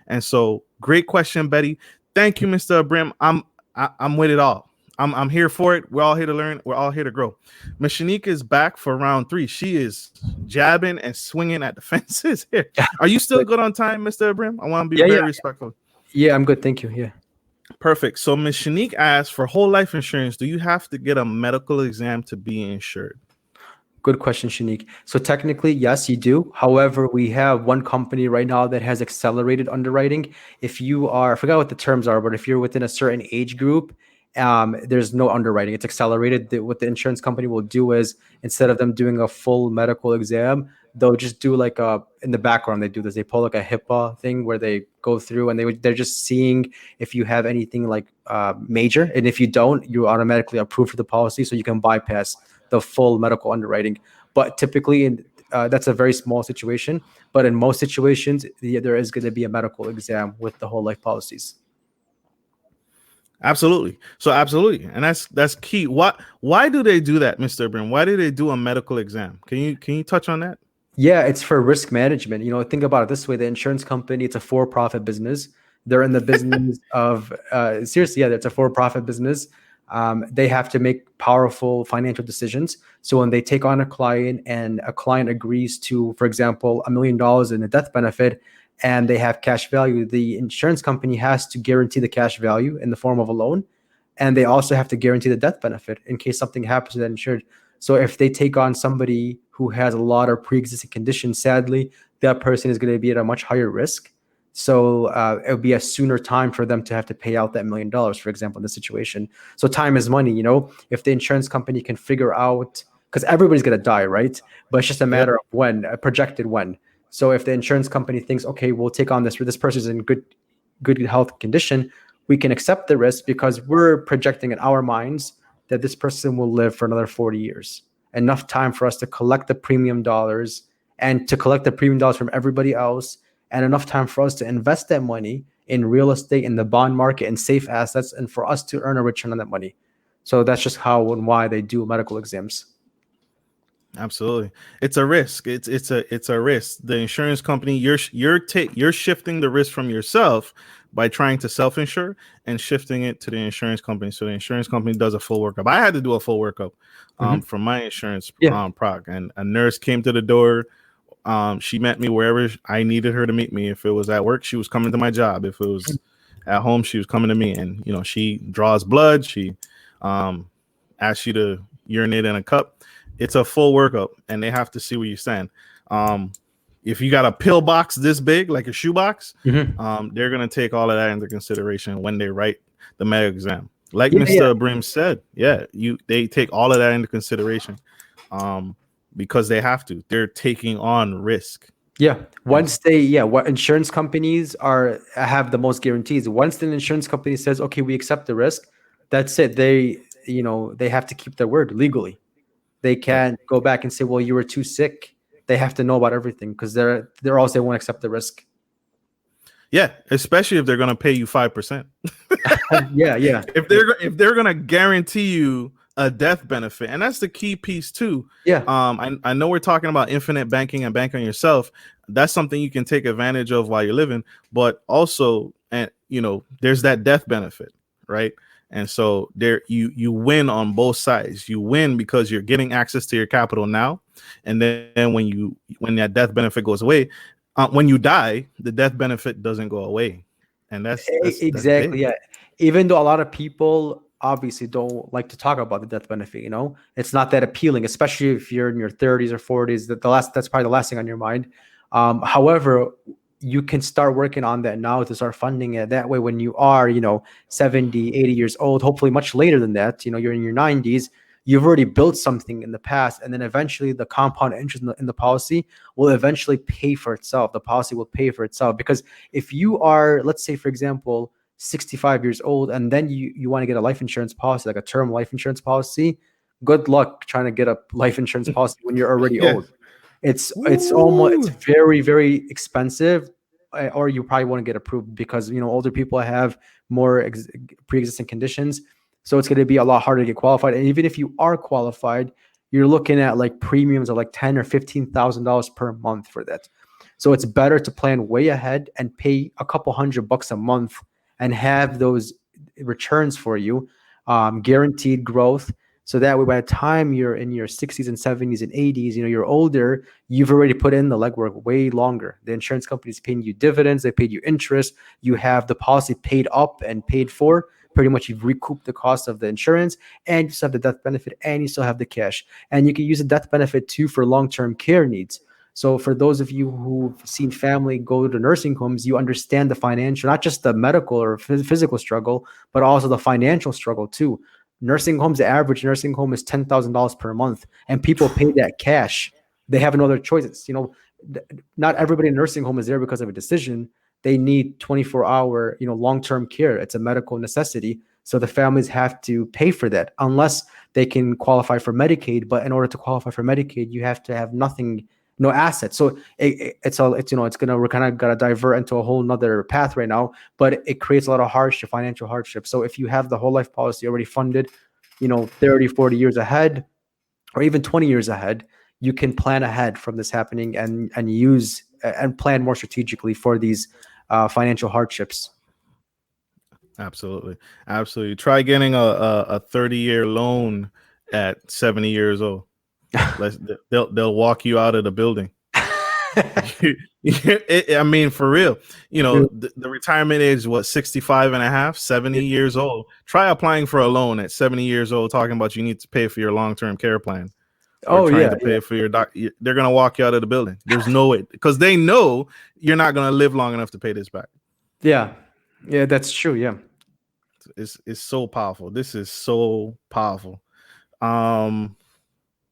And so, great question, Betty. Thank you, Mr. Ibrahim. I'm with it all. I'm here for it. We're all here to learn. We're all here to grow. Miss Shanika is back for round 3. She is jabbing and swinging at the fences here. Are you still good on time, Mr. Ibrahim? I want to be very respectful. Yeah, I'm good. Thank you. Yeah. Perfect. So Miss Shanique asked, for whole life insurance, do you have to get a medical exam to be insured? Good question, Shanique. So technically, yes, you do. However, we have one company right now that has accelerated underwriting. If you are, I forgot what the terms are, but if you're within a certain age group, there's no underwriting. It's accelerated. What the insurance company will do is, instead of them doing a full medical exam, they'll just do like in the background, they do this. They pull like a HIPAA thing where they go through and they're just seeing if you have anything like major. And if you don't, you're automatically approved for the policy. So you can bypass the full medical underwriting. But typically, that's a very small situation, but in most situations, there is going to be a medical exam with the whole life policies. Absolutely. So absolutely, and that's key. Why do they do that, Mr. Ibrahim? Why do they do a medical exam? Can you touch on that? Yeah, it's for risk management. Think about it this way: the insurance company, it's a for-profit business. They're in the business of seriously, yeah, it's a for-profit business. They have to make powerful financial decisions. So when they take on a client and a client agrees to, for example, $1 million in a death benefit, and they have cash value, the insurance company has to guarantee the cash value in the form of a loan, and they also have to guarantee the death benefit in case something happens to that insured. So if they take on somebody who has a lot of pre-existing conditions, sadly, that person is going to be at a much higher risk. So it would be a sooner time for them to have to pay out that $1 million, for example, in this situation. So time is money. If the insurance company can figure out, because everybody's going to die, right? But it's just a matter Yep. of when, projected when. So if the insurance company thinks, okay, we'll take on this person's in good health condition, we can accept the risk because we're projecting in our minds that this person will live for another 40 years. Enough time for us to collect the premium dollars and to collect the premium dollars from everybody else, and enough time for us to invest that money in real estate, in the bond market, and safe assets, and for us to earn a return on that money. So that's just how and why they do medical exams. Absolutely, it's a risk. It's a risk. The insurance company, you're shifting the risk from yourself by trying to self-insure and shifting it to the insurance company. So the insurance company does a full workup. I had to do a full workup from my insurance Yeah. proc, and a nurse came to the door. She met me wherever I needed her to meet me. If it was at work, she was coming to my job. If it was at home, she was coming to me. And she draws blood. She asks you to urinate in a cup. It's a full workup, and they have to see where you stand. If you got a pill box this big, like a shoebox, they're gonna take all of that into consideration when they write the medical exam. Like Mr. Ibrahim said, they take all of that into consideration. Because they have to. They're taking on risk. Yeah. What insurance companies have the most guarantees. Once the insurance company says, okay, we accept the risk, that's it. They have to keep their word legally. They can't go back and say, well, you were too sick. They have to know about everything because they're else they won't accept the risk. Yeah, especially if they're going to pay you 5%. Yeah. If they're going to guarantee you a death benefit, and that's the key piece too. Yeah. I know we're talking about infinite banking and bank on yourself. That's something you can take advantage of while you're living, but also, and there's that death benefit, right? And so there you win on both sides. You win because you're getting access to your capital now, and then when that death benefit goes away, when you die, the death benefit doesn't go away, and that's exactly. big. Yeah. Even though a lot of people obviously don't like to talk about the death benefit, it's not that appealing, especially if you're in your 30s or 40s. That's probably the last thing on your mind. However, you can start working on that now to start funding it. That way, when you are, 70, 80 years old, hopefully much later than that, you're in your 90s, you've already built something in the past. And then eventually the compound interest in the policy will eventually pay for itself. The policy will pay for itself. Because if you are, let's say, for example, 65 years old, and then you want to get a life insurance policy, like a term life insurance policy, good luck trying to get a life insurance policy when you're already old. It's very, very expensive, or you probably won't get approved because older people have more pre-existing conditions, so it's going to be a lot harder to get qualified. And even if you are qualified, you're looking at like premiums of like $10,000 or $15,000 per month for that. So it's better to plan way ahead and pay a couple $100 a month and have those returns for you, guaranteed growth. So that way, by the time you're in your 60s and 70s and 80s, you're older, you've already put in the legwork way longer. The insurance company's paying you dividends, they paid you interest, you have the policy paid up and paid for. Pretty much you've recouped the cost of the insurance, and you still have the death benefit, and you still have the cash. And you can use the death benefit too for long-term care needs. So for those of you who've seen family go to nursing homes, you understand the financial, not just the medical or physical struggle, but also the financial struggle too. Nursing homes, the average nursing home is $10,000 per month, and people pay that cash. They have no other choices. Not everybody in a nursing home is there because of a decision. They need 24-hour, long-term care. It's a medical necessity. So the families have to pay for that unless they can qualify for Medicaid. But in order to qualify for Medicaid, you have to have nothing no assets. So we're kind of gonna divert into a whole nother path right now, but it creates a lot of hardship, financial hardship. So if you have the whole life policy already funded, 30, 40 years ahead, or even 20 years ahead, you can plan ahead from this happening and use and plan more strategically for these financial hardships. Absolutely. Absolutely. Try getting a 30-year loan at 70 years old. They'll walk you out of the building. I mean, for real, the retirement age is what, 65 and a half, 70 years old. Try applying for a loan at 70 years old, talking about you need to pay for your long-term care plan or trying to pay for your they're going to walk you out of the building. There's no way, because they know you're not going to live long enough to pay this back. Yeah, that's true. Yeah. It's so powerful. This is so powerful.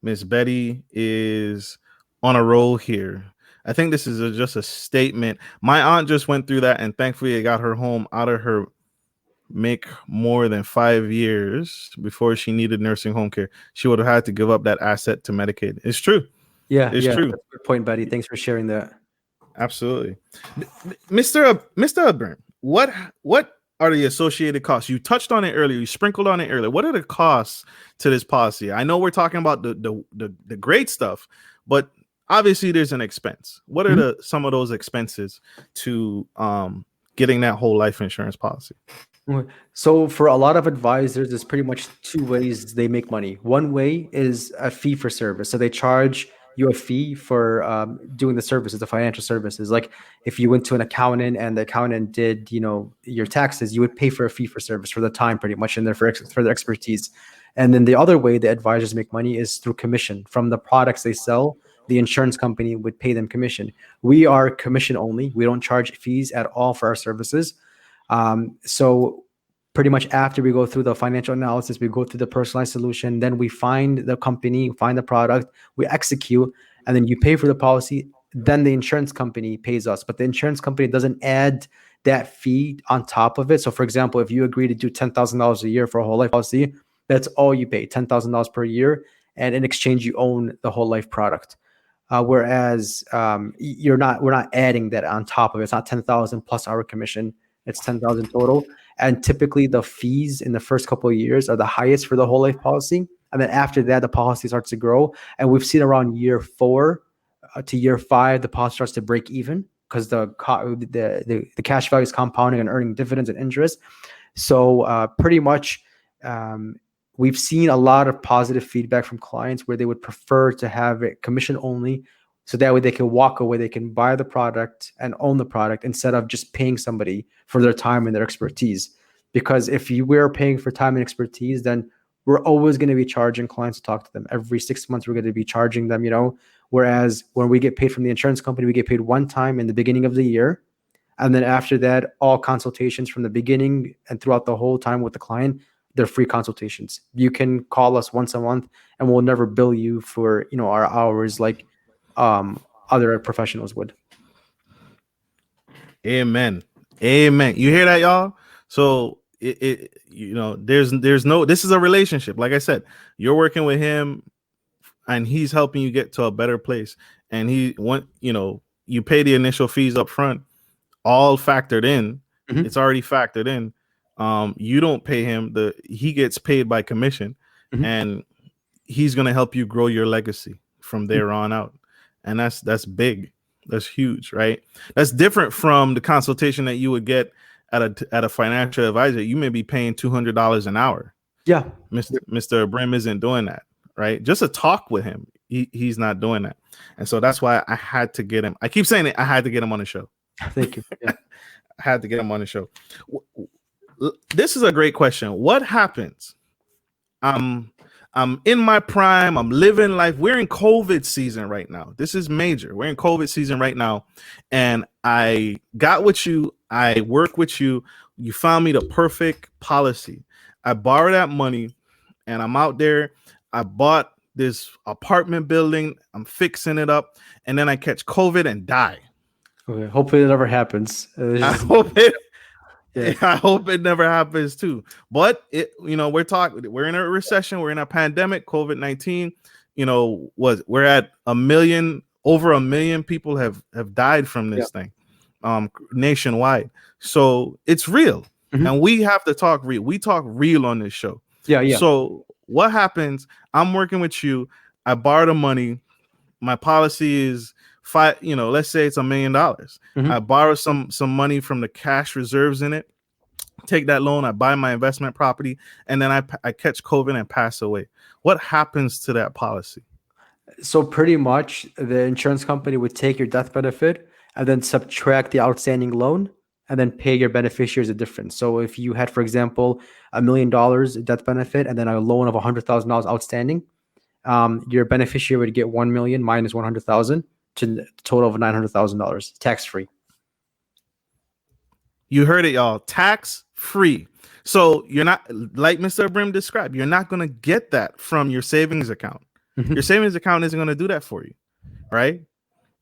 Miss Betty is on a roll here. I think this is just a statement. My aunt just went through that, and thankfully it got her home out of her make more than 5 years before she needed nursing home care. She would have had to give up that asset to Medicaid. It's true. Yeah, it's true. That's a good point, Betty. Thanks for sharing that. Absolutely. Mr. Ibrahim, what are the associated costs? You touched on it earlier. You sprinkled on it earlier. What are the costs to this policy? I know we're talking about the great stuff, but obviously there's an expense. What are some of those expenses to getting that whole life insurance policy? So for a lot of advisors, there's pretty much two ways they make money. One way is a fee for service. So they charge you a fee for doing the services, the financial services. Like if you went to an accountant and the accountant did, your taxes, you would pay for a fee for service for the time pretty much in there for their expertise. And then the other way the advisors make money is through commission from the products they sell. The insurance company would pay them commission. We are commission only. We don't charge fees at all for our services. So pretty much after we go through the financial analysis, we go through the personalized solution, then we find the company, find the product, we execute, and then you pay for the policy. Then the insurance company pays us, but the insurance company doesn't add that fee on top of it. So for example, if you agree to do $10,000 a year for a whole life policy, that's all you pay, $10,000 per year. And in exchange, you own the whole life product. Whereas we're not adding that on top of it. It's not 10,000 plus our commission. It's 10,000 total. And typically the fees in the first couple of years are the highest for the whole life policy. And then after that, the policy starts to grow. And we've seen around year 4 to year 5, the policy starts to break even because the cash value is compounding and earning dividends and interest. So pretty much we've seen a lot of positive feedback from clients where they would prefer to have it commission only. So that way they can walk away, they can buy the product and own the product instead of just paying somebody for their time and their expertise. Because if we're paying for time and expertise, then we're always going to be charging clients to talk to them. Every 6 months, we're going to be charging them, whereas when we get paid from the insurance company, we get paid one time in the beginning of the year. And then after that, all consultations from the beginning and throughout the whole time with the client, they're free consultations. You can call us once a month and we'll never bill you for, our hours like other professionals would. Amen. You hear that, y'all? So there's no, this is a relationship. Like I said, you're working with him and he's helping you get to a better place. And you pay the initial fees up front, all factored in. Mm-hmm. It's already factored in. You don't pay him, he gets paid by commission. Mm-hmm. And he's going to help you grow your legacy from there on out. And that's big. That's huge, right? That's different from the consultation that you would get at a financial advisor. You may be paying $200 an hour. Yeah. Mr. Ibrahim isn't doing that, right? Just a talk with him. He's not doing that. And so that's why I had to get him. I keep saying it. I had to get him on the show. Thank you. Yeah. I had to get him on the show. This is a great question. What happens? I'm in my prime. I'm living life. We're in COVID season right now. This is major. We're in COVID season right now. And I got with you. I work with you. You found me the perfect policy. I borrow that money and I'm out there. I bought this apartment building. I'm fixing it up. And then I catch COVID and die. Okay. Hopefully it never happens. I hope it never happens too. But we're in a recession, we're in a pandemic, COVID-19. We're at 1 million Over a million people have died from Yeah. this thing, nationwide. So it's real, Mhm. and we have to talk real. We talk real on this show. Yeah. Yeah. So what happens? I'm working with you. I borrow the money. My policy is five. Let's say it's $1 million. Mhm. I borrow some money from the cash reserves in it. Take that loan. I buy my investment property, and then I catch COVID and pass away. What happens to that policy? So pretty much the insurance company would take your death benefit and then subtract the outstanding loan and then pay your beneficiaries a difference. So if you had, for example, $1 million death benefit and then a loan of $100,000 outstanding, your beneficiary would get 1 million minus 100,000 to a total of $900,000 tax free. You heard it, y'all. Tax free. So you're not, like Mr. Ibrahim described, you're not going to get that from your savings account. Your savings account isn't going to do that for you, right?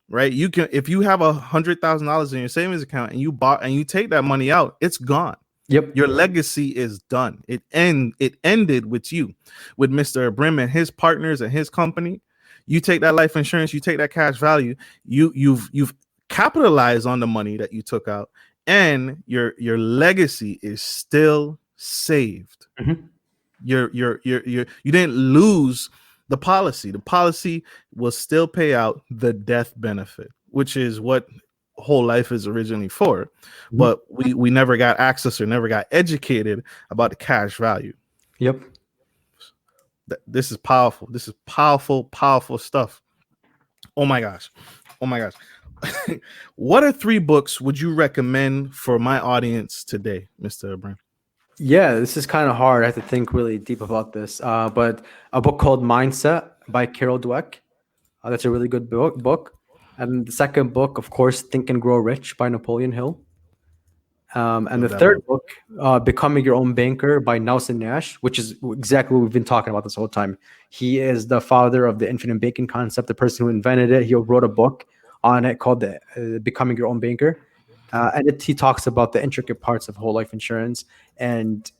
Right. You can, if you have $100,000 in your savings account and you take that money out, it's gone. Yep. Your legacy is done. It ended with you, with Mr. Ibrahim and his partners and his company. You take that life insurance, you take that cash value, you've capitalized on the money that you took out, and your legacy is still saved. Mhm. You didn't lose the policy. The policy will still pay out the death benefit, which is what whole life is originally for. Mhm. But we never got access or never got educated about the cash value. Yep. This is powerful. This is powerful stuff. Oh my gosh. Oh my gosh. What are 3 books would you recommend for my audience today, Mr. Ibrahim? Yeah, this is kind of hard. I have to think really deep about this. But a book called Mindset by Carol Dweck. That's a really good book. And the second book, of course, Think and Grow Rich by Napoleon Hill. And the Love that third book. book, Becoming Your Own Banker by Nelson Nash, which is exactly what we've been talking about this whole time. He is the father of the infinite banking concept, the person who invented it. He wrote a book on it called Becoming Your Own Banker. He talks about the intricate parts of whole life insurance and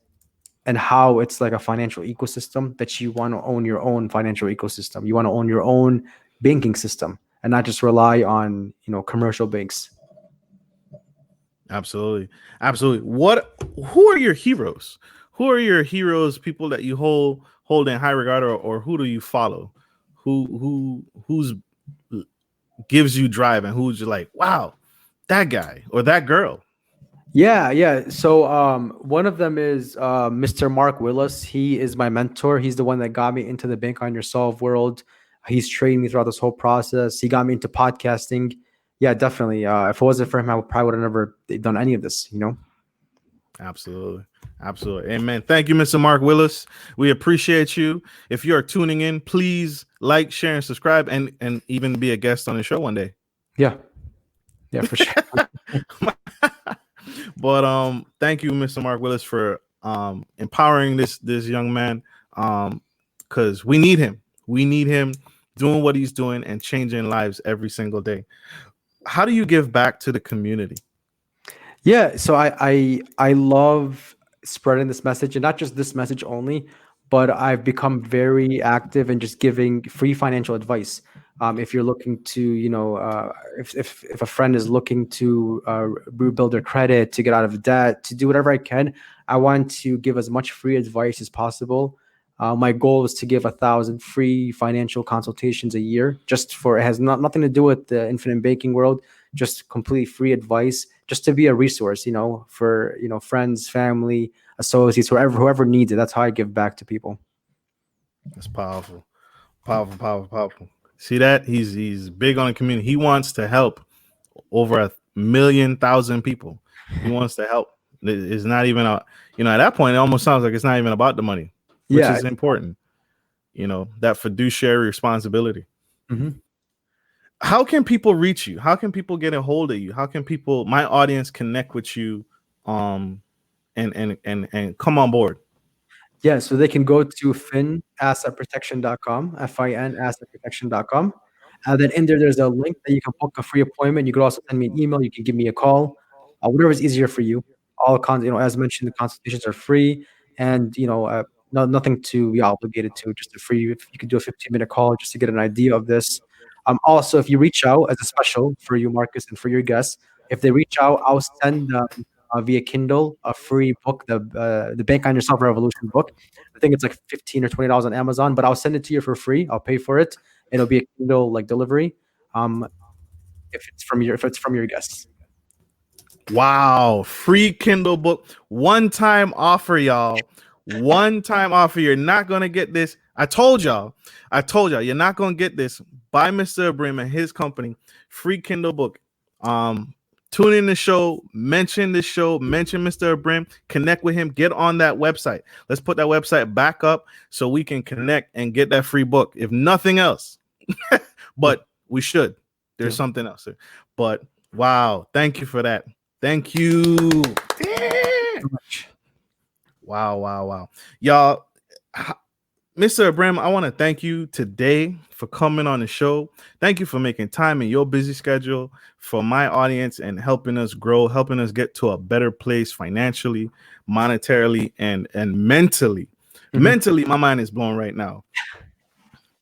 how it's like a financial ecosystem that you want to own your own financial ecosystem. You want to own your own banking system and not just rely on, commercial banks. Absolutely. Absolutely. Who are your heroes? Who are your heroes, people that you hold in high regard, or who do you follow? Who's gives you drive, and who's just like, wow, that guy or that girl? Yeah, yeah. So one of them is Mr. Mark Willis. He is my mentor. He's the one that got me into the Bank on Yourself world. He's trained me throughout this whole process. He got me into podcasting. Yeah, definitely. If it wasn't for him, I probably would have never done any of this. Absolutely. Absolutely. Amen. Thank you, Mr. Mark Willis. We appreciate you. If you are tuning in, please like, share, and subscribe, and even be a guest on the show one day. Yeah. Yeah, for sure. But thank you, Mr. Mark Willis, for empowering this young man. Because we need him. We need him doing what he's doing and changing lives every single day. How do you give back to the community? Yeah, so I love spreading this message, and not just this message only, but I've become very active in just giving free financial advice. If you're looking to, if a friend is looking to rebuild their credit, to get out of debt, to do whatever I can, I want to give as much free advice as possible. My goal is to give 1,000 free financial consultations a year. It has nothing to do with the infinite banking world. Just completely free advice, just to be a resource, for friends, family, associates, whoever needs it. That's how I give back to people. That's powerful. Powerful. See that? He's big on the community. He wants to help over 1,000,000 people. He wants to help. It's not even at that point, it almost sounds like it's not even about the money, which Yeah. is important. That fiduciary responsibility. Mhm. How can people reach you? How can people get a hold of you? How can my audience, connect with you, and come on board? Yeah, so they can go to finassetprotection.com, FIN assetprotection.com. And then in there's a link that you can book a free appointment. You could also send me an email. You can give me a call, whatever is easier for you. As mentioned, the consultations are free, and nothing to be obligated to. Just a free. If you could do a 15-minute call just to get an idea of this. Also, if you reach out as a special for you, Marcus, and for your guests, if they reach out, I'll send via Kindle a free book, the Bank on Yourself Revolution book. I think it's like $15 or $20 on Amazon, but I'll send it to you for free. I'll pay for it. It'll be a Kindle like delivery. Um, if it's from your guests. Wow, free Kindle book, one time offer, y'all. One time offer. You're not gonna get this. I told y'all, you're not gonna get this by Mr. Ibrahim and his company. Free Kindle book. Tune in the show, mention the show, mention Mr. Ibrahim, connect with him, get on that website. Let's put that website back up so we can connect and get that free book. If nothing else, but we should. There's something else there. But wow, thank you for that. Thank you. Wow. Y'all, Mr. Ibrahim, I want to thank you today for coming on the show. Thank you for making time in your busy schedule for my audience and helping us grow, helping us get to a better place financially, monetarily, and mentally. Mm-hmm. Mentally, my mind is blown right now.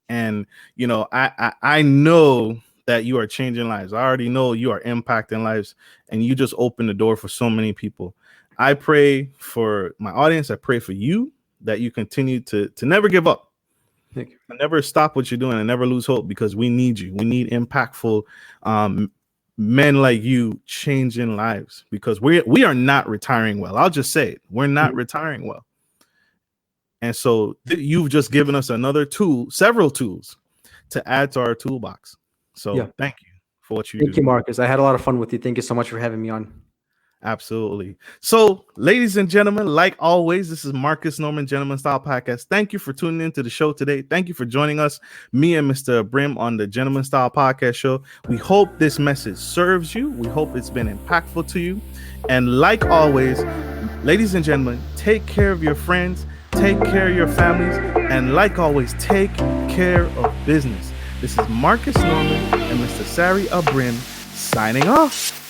And, you know, I know that you are changing lives. I already know you are impacting lives, and you just opened the door for so many people. I pray for my audience. I pray for you that you continue to never give up. Thank you. Never stop what you're doing and never lose hope, because we need you. We need impactful men like you changing lives, because we are not retiring well. I'll just say it. We're not retiring well. And so you've just given us another tool, several tools to add to our toolbox. So thank you for what you do. Thank you, Marcus. I had a lot of fun with you. Thank you so much for having me on. Absolutely. So, ladies and gentlemen, like always, this is Marcus Norman, Gentleman Style Podcast. Thank you for tuning into the show today. Thank you for joining us, me and Mr. Ibrahim, on the Gentleman Style Podcast show. We hope this message serves you. We hope it's been impactful to you. And like always, ladies and gentlemen, take care of your friends, take care of your families, and like always, take care of business. This is Marcus Norman and Mr. Sarry Ibrahim signing off.